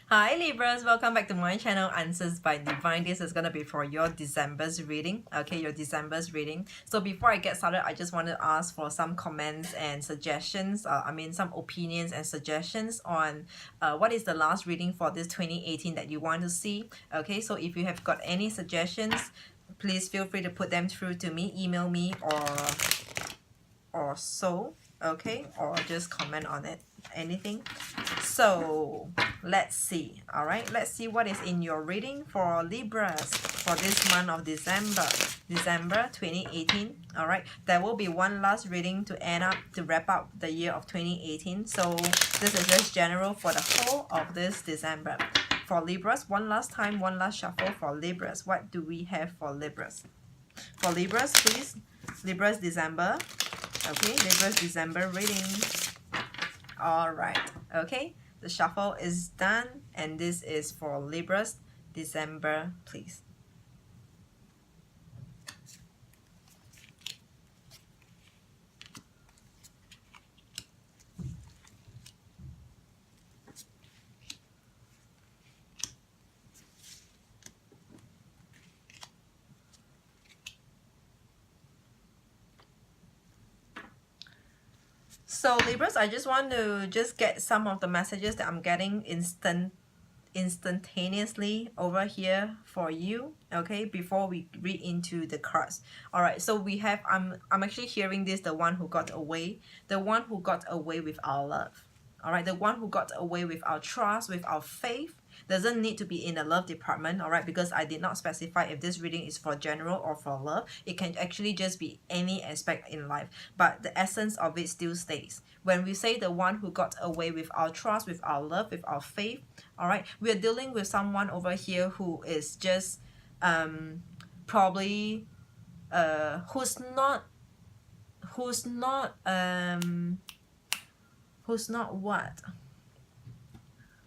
Hi Libras, welcome back to my channel Answers by Divine. This is going to be for your December's reading. Okay, your December's reading. So before I get started, I just want to ask for some comments and suggestions. Some opinions and suggestions on what is the last reading for this 2018 that you want to see. Okay, so if you have got any suggestions, please feel free to put them through to me, email me or so. Okay, or just comment on it, anything. So let's see. All right, let's see what is in your reading for Libras for this month of December 2018. All right, there will be one last reading to wrap up the year of 2018. So this is just general for the whole of this December. For Libras, one last time, one last shuffle for Libras. What do we have for Libras? For Libras, please. Libras December. Okay, Libras December reading. All right. Okay, the shuffle is done, and this is for Libras December, please. So Libras, I just want to get some of the messages that I'm getting instantaneously over here for you, okay, before we read into the cards. All right, so we have I'm actually hearing this, the one who got away with our love. All right, the one who got away with our trust, with our faith. Doesn't need to be in the love department, all right, because I did not specify if this reading is for general or for love. It can actually just be any aspect in life, but the essence of it still stays. When we say the one who got away with our trust, with our love, with our faith, all right, we are dealing with someone over here who is just probably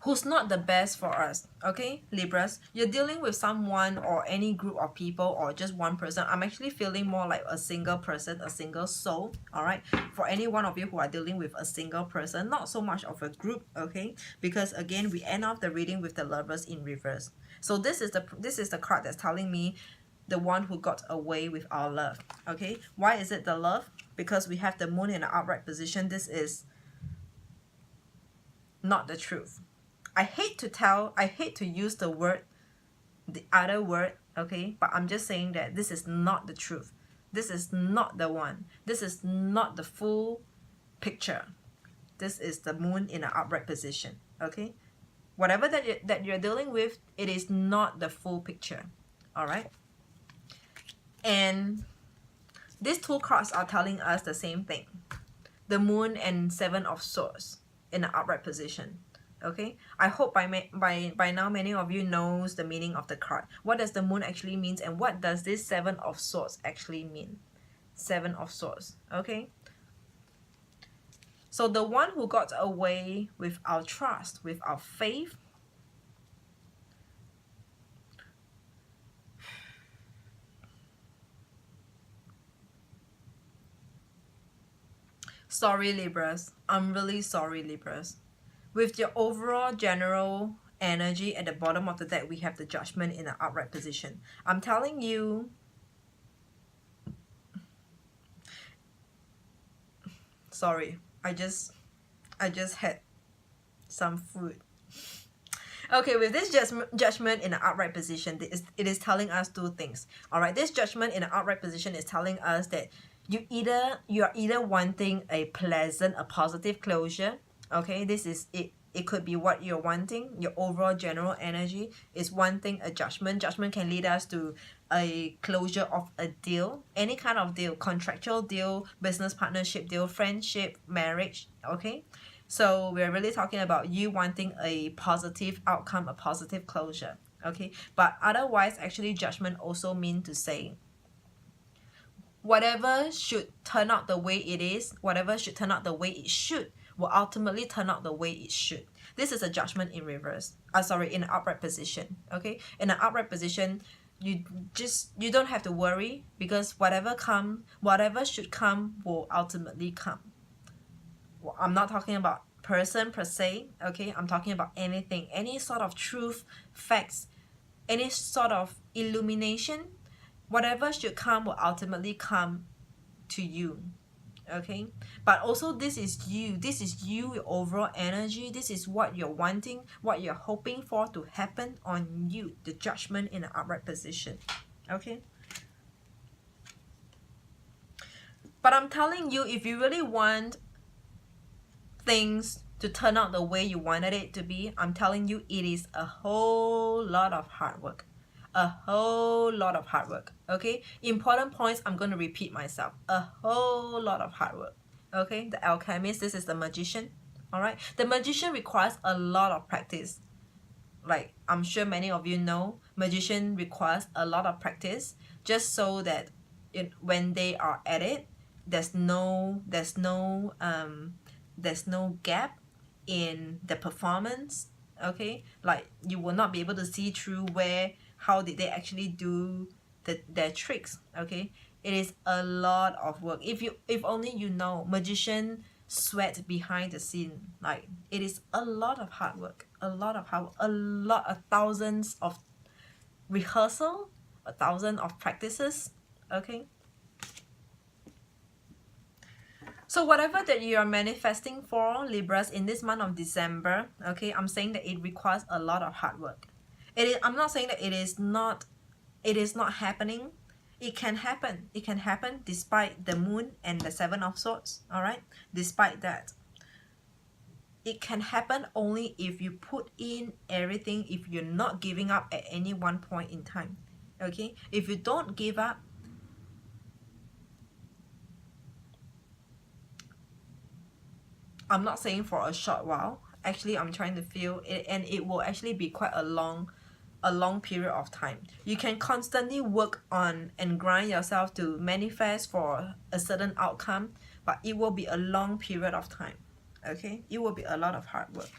who's not the best for us. Okay, Libras, you're dealing with someone or any group of people or just one person. I'm actually feeling more like a single person, a single soul. All right, for any one of you who are dealing with a single person, not so much of a group. Okay, because again, we end off the reading with the Lovers in reverse. So this is the card that's telling me the one who got away with our love. Okay, why is it the love? Because we have the Moon in an upright position. This is not the truth. I hate to use the other word, okay, but I'm just saying that this is not the truth. This is not the one. This is not the full picture. This is the Moon in an upright position, okay? Whatever that you're dealing with, it is not the full picture, all right? And these two cards are telling us the same thing. The Moon and Seven of Swords in an upright position. Okay, I hope by now many of you knows the meaning of the card. What does the Moon actually means, and what does this Seven of Swords actually mean? Seven of Swords. Okay, so the one who got away with our trust, with our faith, sorry Libras, I'm really sorry Libras. With your overall general energy at the bottom of the deck, we have the Judgment in an upright position. I'm telling you, sorry, I just had some food. Okay, with this Judgment in an upright position, it is telling us two things. All right, this Judgment in an upright position is telling us that you are either wanting a pleasant, a positive closure. Okay, this is it. It could be what you're wanting. Your overall general energy is wanting a judgment. Judgment can lead us to a closure of a deal, any kind of deal, contractual deal, business partnership deal, friendship, marriage. Okay, so we're really talking about you wanting a positive outcome, a positive closure. Okay, but otherwise, actually, judgment also mean to say whatever should turn out the way it is, whatever should turn out the way it should, will ultimately turn out the way it should. This is a judgment in reverse. In an upright position. Okay, in an upright position, you don't have to worry, because whatever should come will ultimately come. Well, I'm not talking about person per se, okay? I'm talking about anything, any sort of truth, facts, any sort of illumination, whatever should come will ultimately come to you, okay? But also this is you, your overall energy, this is what you're wanting, what you're hoping for to happen on you, the judgment in an upright position, okay? But I'm telling you, if you really want things to turn out the way you wanted it to be, I'm telling you, it is a whole lot of hard work. A whole lot of hard work, okay? Important points, I'm going to repeat myself. A whole lot of hard work, okay? The alchemist, this is the magician, all right? The magician requires a lot of practice. Like I'm sure many of you know, magician requires a lot of practice just so that when they are at it, there's no gap in the performance, okay? Like you will not be able to see through how did they actually do their tricks, okay? It is a lot of work. If only you know, magician sweat behind the scene. Like it is a lot of hard work, a lot of thousands of rehearsal, 1,000 of practices, okay? So whatever that you are manifesting for, Libras, in this month of December, okay, I'm saying that it requires a lot of hard work. I'm not saying that it is not happening. It can happen. It can happen despite the moon and the Seven of Swords, all right? Despite that. It can happen only if you put in everything, if you're not giving up at any one point in time, okay? If you don't give up, I'm not saying for a short while. Actually, I'm trying to feel it, and it will actually be quite a long period of time. You can constantly work on and grind yourself to manifest for a certain outcome, but it will be a long period of time, okay? It will be a lot of hard work.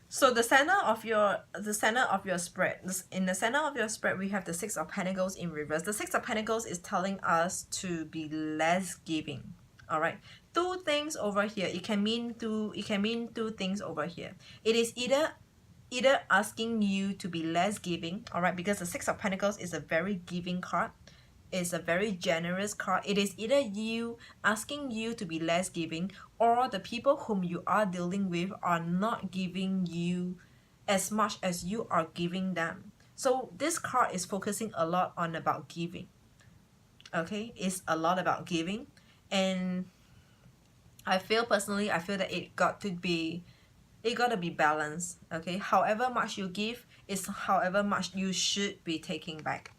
So the center of your spread, in the center of your spread, we have the Six of Pentacles in reverse. The Six of Pentacles is telling us to be less giving. All right, two things over here. It can mean two things over here. It is either asking you to be less giving, all right, because the Six of Pentacles is a very giving card. It's a very generous card. It is either you asking you to be less giving, or the people whom you are dealing with are not giving you as much as you are giving them. So this card is focusing a lot on about giving, okay? It's a lot about giving, and I feel personally, that it got to be balanced, okay? However much you give is however much you should be taking back,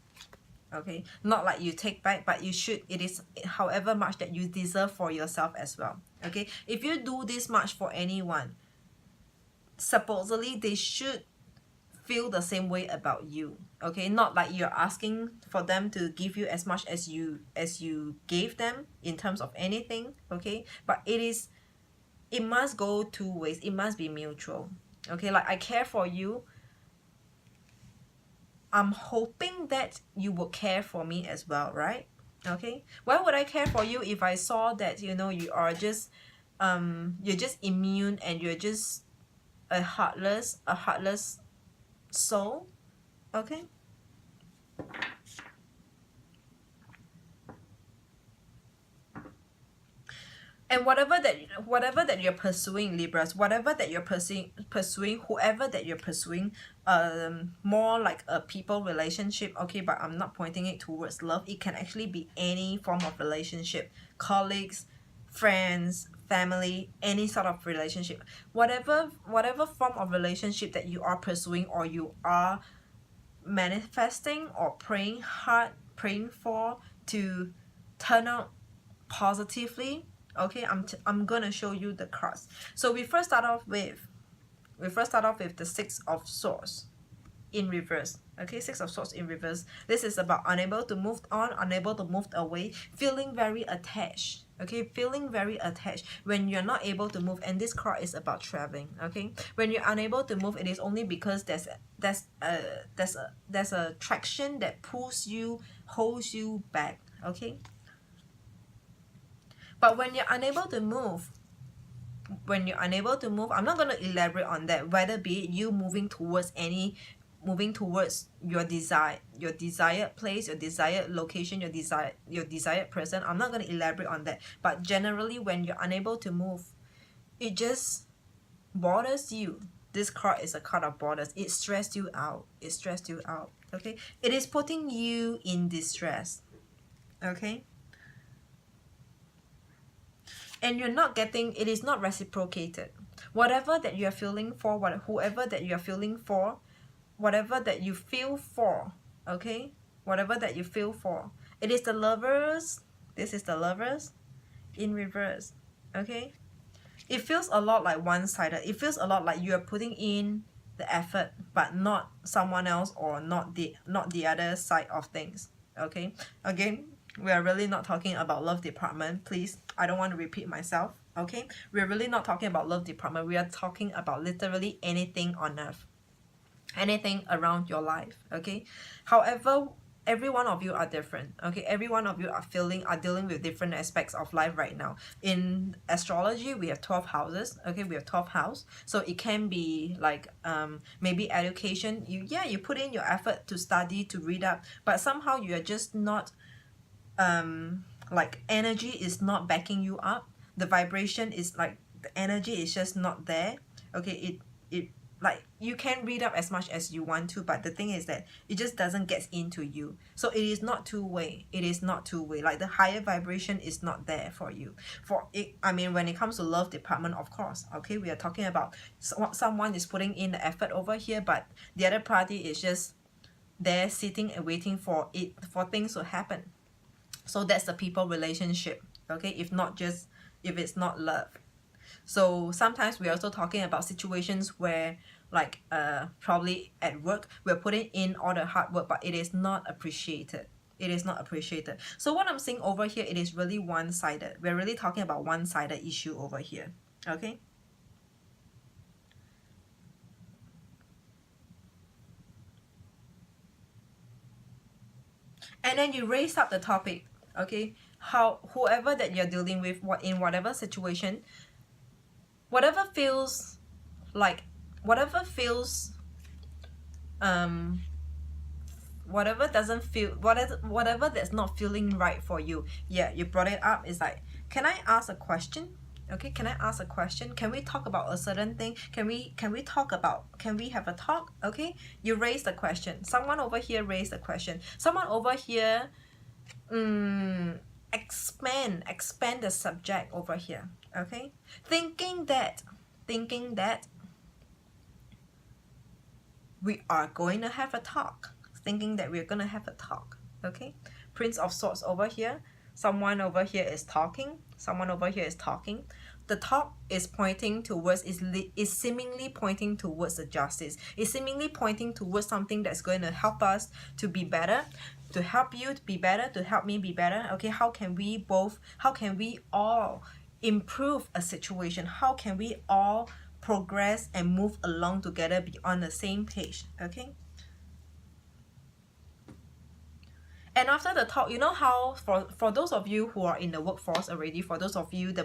okay? Not like you take back, but you should, it is however much that you deserve for yourself as well, okay? If you do this much for anyone, supposedly they should feel the same way about you, okay? Not like you're asking for them to give you as much as you gave them in terms of anything, okay? But it must go two ways. It must be mutual, okay? Like I care for you, I'm hoping that you will care for me as well, right? Okay, why would I care for you if I saw that, you know, you are just you're just immune and you're just a heartless soul, okay? And whatever that you're pursuing, Libras, whatever that you're pursuing, whoever that you're pursuing, more like a people relationship, okay? But I'm not pointing it towards love. It can actually be any form of relationship, colleagues, friends, family, any sort of relationship. Whatever form of relationship that you are pursuing or you are manifesting or praying for to turn out positively, okay? I'm gonna show you the cards. So we first start off with the Six of Swords in reverse, okay? Six of Swords in reverse. This is about unable to move on, unable to move away, feeling very attached, Okay, feeling very attached when you're not able to move, and this card is about traveling. Okay, when you're unable to move, it is only because there's a traction that pulls you, holds you back. Okay, but when you're unable to move, I'm not going to elaborate on that, whether be it you moving towards your desired place, your desired location, your desired person. I'm not going to elaborate on that, but generally when you're unable to move, it just bothers you. This card is a card of borders. It stressed you out. Okay, it is putting you in distress. Okay, and you're not getting, it is not reciprocated. Whatever that you're feeling for, whoever that you're feeling for, whatever that you feel for, okay, whatever that you feel for, it is the Lovers. This is the Lovers in reverse. Okay, it feels a lot like one-sided. It feels a lot like you're putting in the effort but not someone else, or not the other side of things. Okay, again, we are really not talking about love department. Please, I don't want to repeat myself. Okay, we're really not talking about love department. We are talking about literally anything on earth, anything around your life. Okay, however, every one of you are different. Okay, every one of you are dealing with different aspects of life right now. In astrology, we have 12 houses. Okay, we have 12 house, so it can be like maybe education. You put in your effort to study, to read up, but somehow you are just not like energy is not backing you up. The vibration is like, the energy is just not there. Okay, it like, you can read up as much as you want to, but the thing is that it just doesn't get into you. So it is not two-way. Like, the higher vibration is not there for you. For it, I mean, when it comes to love department, of course, okay, we are talking about someone is putting in the effort over here, but the other party is just there sitting and waiting for things to happen. So that's the people relationship. Okay, if it's not love. So sometimes we're also talking about situations where, like, probably at work, we're putting in all the hard work, but it is not appreciated. So what I'm seeing over here, it is really one-sided. We're really talking about one-sided issue over here. Okay, and then you raise up the topic. Okay, how whoever that you're dealing with, in whatever situation, whatever feels like, whatever doesn't feel, whatever that's not feeling right for you, you brought it up. It's like, can I ask a question? Okay, can I ask a question? Can we talk about a certain thing? Can we have a talk? Okay, you raise the question. Someone over here raised the question. Someone over here expand the subject over here. Okay, thinking that we are going to have a talk. Okay, Prince of Swords over here. Someone over here is talking. The talk is pointing towards, is seemingly pointing towards the justice. It's seemingly pointing towards something that's going to help us to be better, to help you to be better, to help me be better. Okay, how can we all improve a situation? How can we all progress and move along together, be on the same page? Okay, and after the talk, you know how, for those of you who are in the workforce already, for those of you, the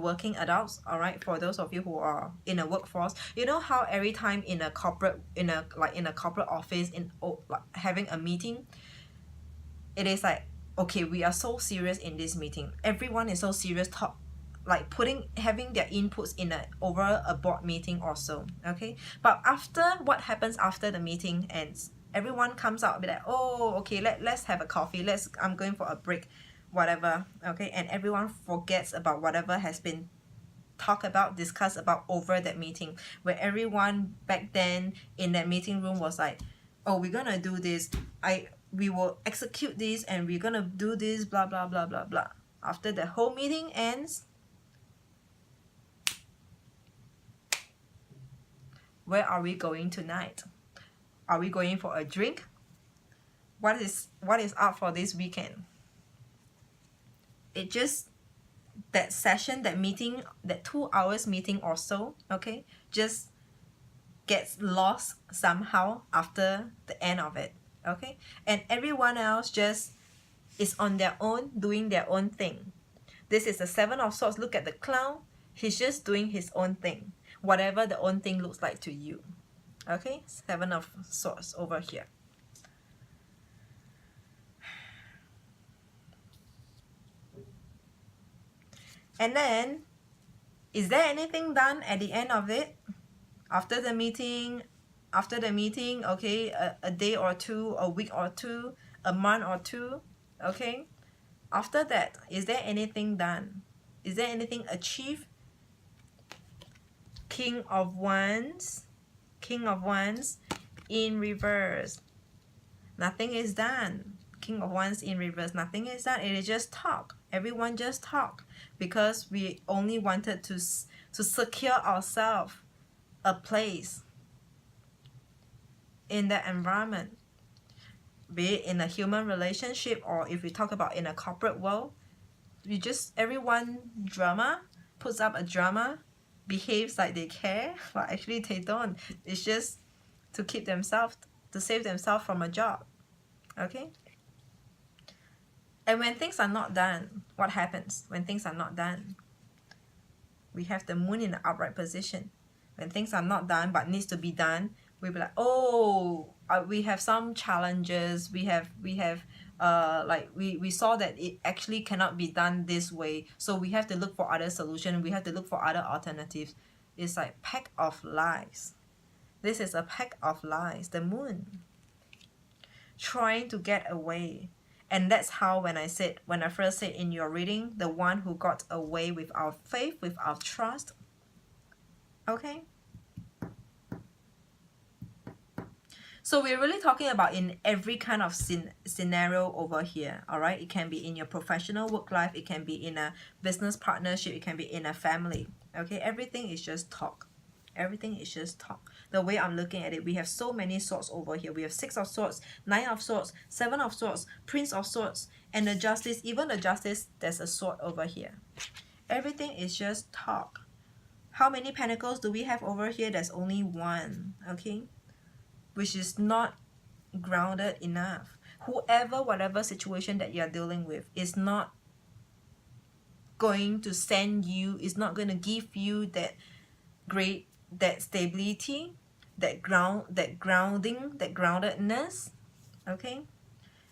working adults, all right, for those of you who are in a workforce, you know how every time in a corporate office, having a meeting, it is like, okay, we are so serious in this meeting, everyone is so serious, having their inputs over a board meeting or so. Okay, but what happens after the meeting ends? Everyone comes out and be like, oh, okay, let's have a coffee, I'm going for a break, whatever. Okay, and everyone forgets about whatever has been discussed about over that meeting, where everyone back then in that meeting room was like, oh, we're gonna do this, we will execute this, and we're gonna do this, blah blah blah blah blah. After the whole meeting ends, where are we going tonight? Are we going for a drink? What is up for this weekend? it just, that session, that meeting, that 2 hours meeting or so, okay, just gets lost somehow after the end of it, okay, and everyone else just is on their own doing their own thing. This is the Seven of Swords. Look at the clown. He's just doing his own thing, whatever the own thing looks like to you, okay. Seven of Swords over here. And then, is there anything done at the end of it? After the meeting, okay, a day or two, a week or two, a month or two, okay? After that, is there anything done? Is there anything achieved? King of Wands in reverse. Nothing is done. King of Wands in reverse, nothing is done. It is just talk. Everyone just talk, because we only wanted to secure ourselves a place in that environment, be it in a human relationship, or if we talk about in a corporate world. Everyone puts up a drama, behaves like they care, but actually they don't. It's just to keep themselves, to save themselves from a job, okay. And when things are not done, what happens when things are not done? We have the moon in the upright position. When things are not done but needs to be done, we'll be like, oh, we have some challenges. We saw that it actually cannot be done this way, so we have to look for other solutions. We have to look for other alternatives. It's like pack of lies. This is a pack of lies. The moon trying to get away. And that's how, when I first said in your reading, the one who got away without faith, without trust, okay. So we're really talking about in every kind of scenario over here, all right? It can be in your professional work life, it can be in a business partnership, it can be in a family, okay? Everything is just talk. Everything is just talk. The way I'm looking at it, we have so many swords over here. We have Six of Swords, Nine of Swords, Seven of Swords, Prince of Swords, and the Justice. Even the Justice, there's a sword over here. Everything is just talk. How many pentacles do we have over here? There's only one, okay? Which is not grounded enough. Whatever situation that you're dealing with is not going to send you, is not going to give you that stability, that groundedness, okay.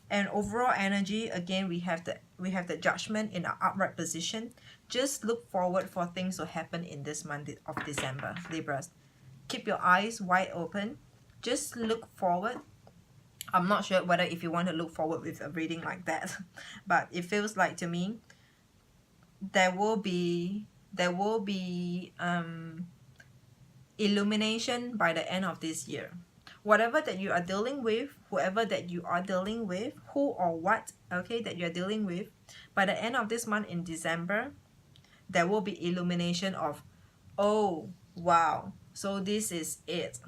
And overall energy, again, we have the Judgment in our upright position. Just look forward for things to happen in this month of December, Libras. Keep your eyes wide open. Just look forward. I'm not sure whether if you want to look forward with a reading like that, but it feels like to me there will be illumination by the end of this year. Whatever that you are dealing with, whoever that you are dealing with, who or what, okay, that you are dealing with, by the end of this month in December, there will be illumination of, oh, wow, so this is it.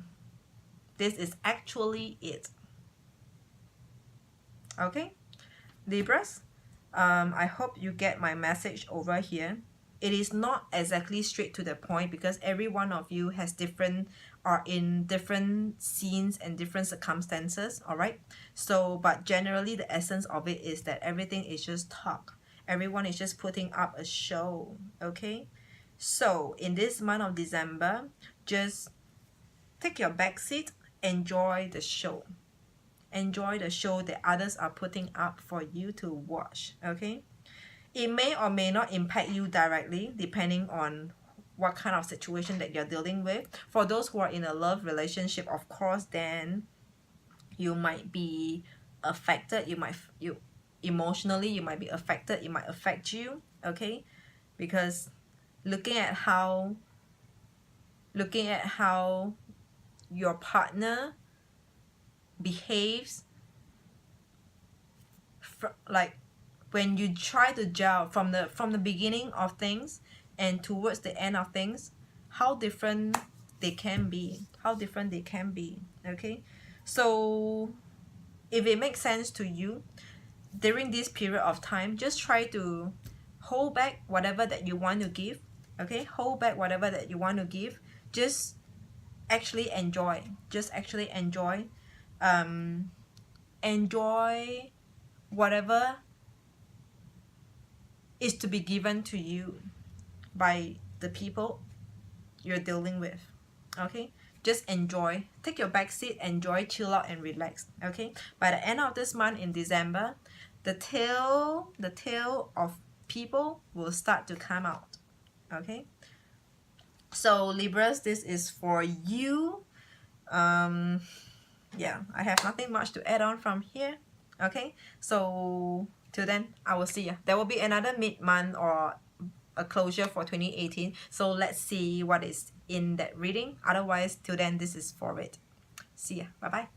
This is actually it. Okay, Libras, I hope you get my message over here. It is not exactly straight to the point, because every one of you are in different scenes and different circumstances, all right? So, but generally the essence of it is that everything is just talk. Everyone is just putting up a show, okay? So, in this month of December, just take your back seat, enjoy the show. Enjoy the show that others are putting up for you to watch, okay? It may or may not impact you directly, depending on what kind of situation that you're dealing with. For those who are in a love relationship, of course, then you might be affected. Emotionally, you might be affected. It might affect you, okay? Because looking at how your partner behaves, like when you try to gel from the beginning of things and towards the end of things, how different they can be, okay? So if it makes sense to you during this period of time, just try to hold back whatever that you want to give. Okay, hold back whatever that you want to give. Just actually enjoy. Just actually enjoy. Enjoy whatever is to be given to you by the people you're dealing with. Okay, just enjoy, take your back seat, enjoy, chill out and relax. Okay, by the end of this month in December, the tail of people will start to come out. Okay, so Libras, this is for you. Yeah, I have nothing much to add on from here. Okay, so till then, I will see you. There will be another mid-month or a closure for 2018. So let's see what is in that reading. Otherwise, till then, this is for it. See ya. Bye-bye.